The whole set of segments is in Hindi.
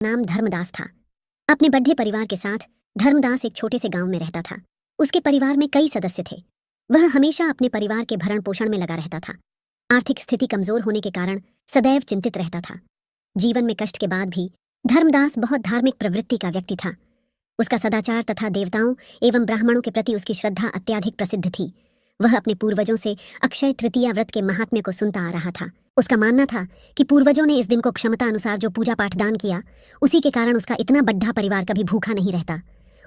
नाम धर्मदास था। अपने बड्ढे परिवार के साथ धर्मदास एक छोटे से गांव में रहता था। उसके परिवार में कई सदस्य थे। वह हमेशा अपने परिवार के भरण पोषण में लगा रहता था। आर्थिक स्थिति कमजोर होने के कारण सदैव चिंतित रहता था। जीवन में कष्ट के बाद भी धर्मदास बहुत धार्मिक प्रवृत्ति का व्यक्ति था। उसका सदाचार तथा देवताओं एवं ब्राह्मणों के प्रति उसकी श्रद्धा अत्यधिक प्रसिद्ध थी। वह अपने पूर्वजों से अक्षय तृतीया व्रत के महात्म्य को सुनता आ रहा था। उसका मानना था कि पूर्वजों ने इस दिन को क्षमता अनुसार जो पूजा पाठ दान किया, उसी के कारण उसका इतना बड्ढा परिवार कभी भूखा नहीं रहता।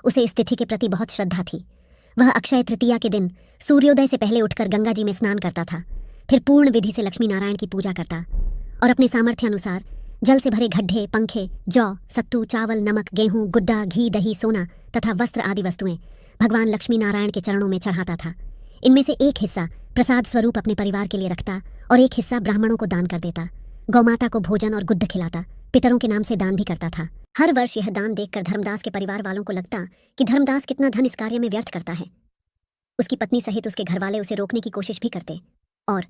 उसे इस तिथि के प्रति बहुत श्रद्धा थी। वह अक्षय तृतीया के दिन सूर्योदय से पहले उठकर गंगा जी में स्नान करता था, फिर पूर्ण विधि से लक्ष्मी नारायण की पूजा करता और अपने सामर्थ्य अनुसार जल से भरे घड्ढे, पंखे, जौ, सत्तू, चावल, नमक, गेहूं, गुड्डा, घी, दही, सोना तथा वस्त्र आदि वस्तुएं भगवान लक्ष्मी नारायण के चरणों में चढ़ाता था। इनमें से एक हिस्सा प्रसाद स्वरूप अपने परिवार के लिए रखता और एक हिस्सा ब्राह्मणों को दान कर देता। गौमाता को भोजन और गुद्ध खिलाता। पितरों के नाम से दान भी करता था। हर वर्ष यह दान देखकर धर्मदास के परिवार वालों को लगता कि धर्मदास कितना धन इस कार्य में व्यर्थ करता है। उसकी पत्नी सहित उसके घरवाले उसे रोकने की कोशिश भी करते और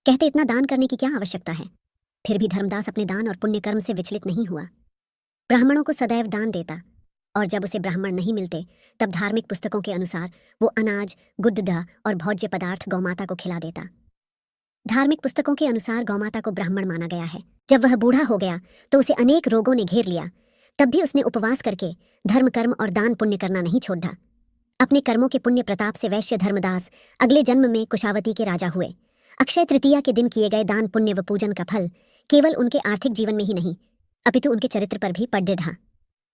कहते इतना दान करने की क्या आवश्यकता है। फिर भी धर्मदास अपने दान और पुण्य कर्म से विचलित नहीं हुआ। ब्राह्मणों को सदैव दान देता और जब उसे ब्राह्मण नहीं मिलते तब धार्मिक पुस्तकों के अनुसार वो अनाज, गुड्डा और भोज्य पदार्थ गौमाता को खिला देता। धार्मिक पुस्तकों के अनुसार गौमाता को ब्राह्मण माना गया है। जब वह बूढ़ा हो गया तो उसे अनेक रोगों ने घेर लिया, तब भी उसने उपवास करके धर्म, कर्म और दान पुण्य करना नहीं छोड़ा। अपने कर्मों के पुण्य प्रताप से वैश्य धर्मदास अगले जन्म में कुशावती के राजा हुए। अक्षय तृतीया के दिन किए गए दान, पुण्य व पूजन का फल केवल उनके आर्थिक जीवन में ही नहीं अपितु उनके चरित्र पर भी पड़ ढा।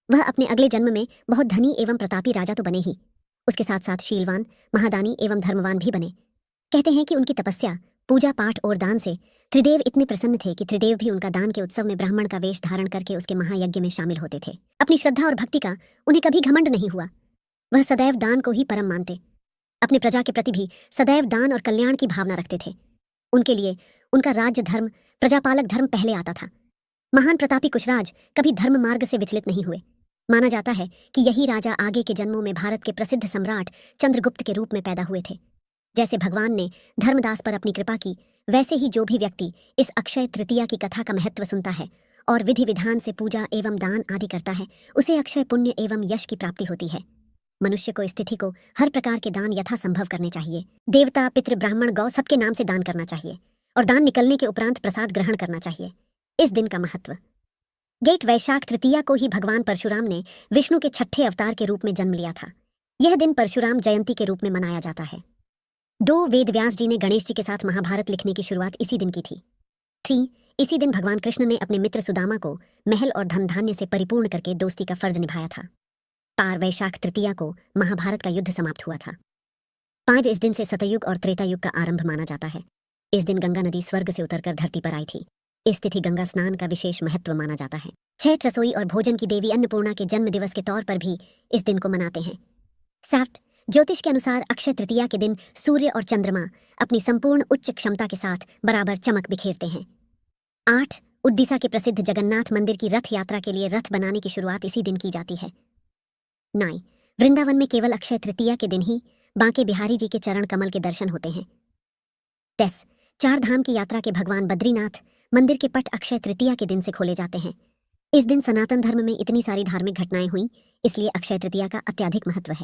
वह अपने अगले जन्म में बहुत धनी एवं प्रतापी राजा तो बने ही, उसके साथ साथ शीलवान, महादानी एवं धर्मवान भी बने। कहते हैं कि उनकी तपस्या, पूजा पाठ और दान से त्रिदेव इतने प्रसन्न थे कि त्रिदेव भी उनका दान के उत्सव में ब्राह्मण का वेश धारण करके उसके महायज्ञ में शामिल होते थे। अपनी श्रद्धा और भक्ति का उन्हें कभी घमंड नहीं हुआ। वह सदैव दान को ही परम मानते। अपने प्रजा के प्रति भी सदैव दान और कल्याण की भावना रखते थे। उनके लिए उनका राज्य धर्म, प्रजापालक धर्म पहले आता था। महान प्रतापी कुशराज कभी धर्म मार्ग से विचलित नहीं हुए। माना जाता है कि यही राजा आगे के जन्मों में भारत के प्रसिद्ध सम्राट चंद्रगुप्त के रूप में पैदा हुए थे। जैसे भगवान ने धर्मदास पर अपनी कृपा की, वैसे ही जो भी व्यक्ति इस अक्षय तृतीया की कथा का महत्व सुनता है और विधि विधान से पूजा एवं दान आदि करता है, उसे अक्षय पुण्य एवं यश की प्राप्ति होती है। मनुष्य को इस तिथि को हर प्रकार के दान यथासंभव करने चाहिए। देवता, पितृ, ब्राह्मण, गौ सबके नाम से दान करना चाहिए और दान निकलने के उपरांत प्रसाद ग्रहण करना चाहिए। इस दिन का महत्व। गेट वैशाख तृतीया को ही भगवान परशुराम ने विष्णु के छठे अवतार के रूप में जन्म लिया था। यह दिन परशुराम जयंती के रूप में मनाया जाता है। 2 वेद व्यास जी ने गणेश जी के साथ महाभारत लिखने की शुरुआत इसी दिन की थी। 3 इसी दिन भगवान कृष्ण ने अपने मित्र सुदामा को महल और धन धान्य से परिपूर्ण करके दोस्ती का फर्ज निभाया था। 4 वैशाख तृतीया को महाभारत का युद्ध समाप्त हुआ था। 5 इस दिन से सतयुग और त्रेता युग का आरंभ माना जाता है। इस दिन गंगा नदी स्वर्ग से उतरकर धरती पर आई थी। इस तिथि गंगा स्नान का विशेष महत्व माना जाता है। 6 रसोई और भोजन की देवी अन्नपूर्णा के जन्म दिवस के तौर पर भी इस दिन को मनाते हैं। 7 ज्योतिष के अनुसार अक्षय तृतीया के दिन सूर्य और चंद्रमा अपनी संपूर्ण उच्च क्षमता के साथ बराबर चमक बिखेरते हैं। 8 उड़ीसा के प्रसिद्ध जगन्नाथ मंदिर की रथ यात्रा के लिए रथ बनाने की शुरुआत इसी दिन की जाती है। 9 वृंदावन में केवल अक्षय तृतीया के दिन ही बांके बिहारी जी के चरण कमल के दर्शन होते हैं। 10 चार धाम की यात्रा के भगवान बद्रीनाथ मंदिर के पट अक्षय तृतीया के दिन से खोले जाते हैं। इस दिन सनातन धर्म में इतनी सारी धार्मिक घटनाएं हुई, इसलिए अक्षय तृतीया का अत्यधिक महत्व है।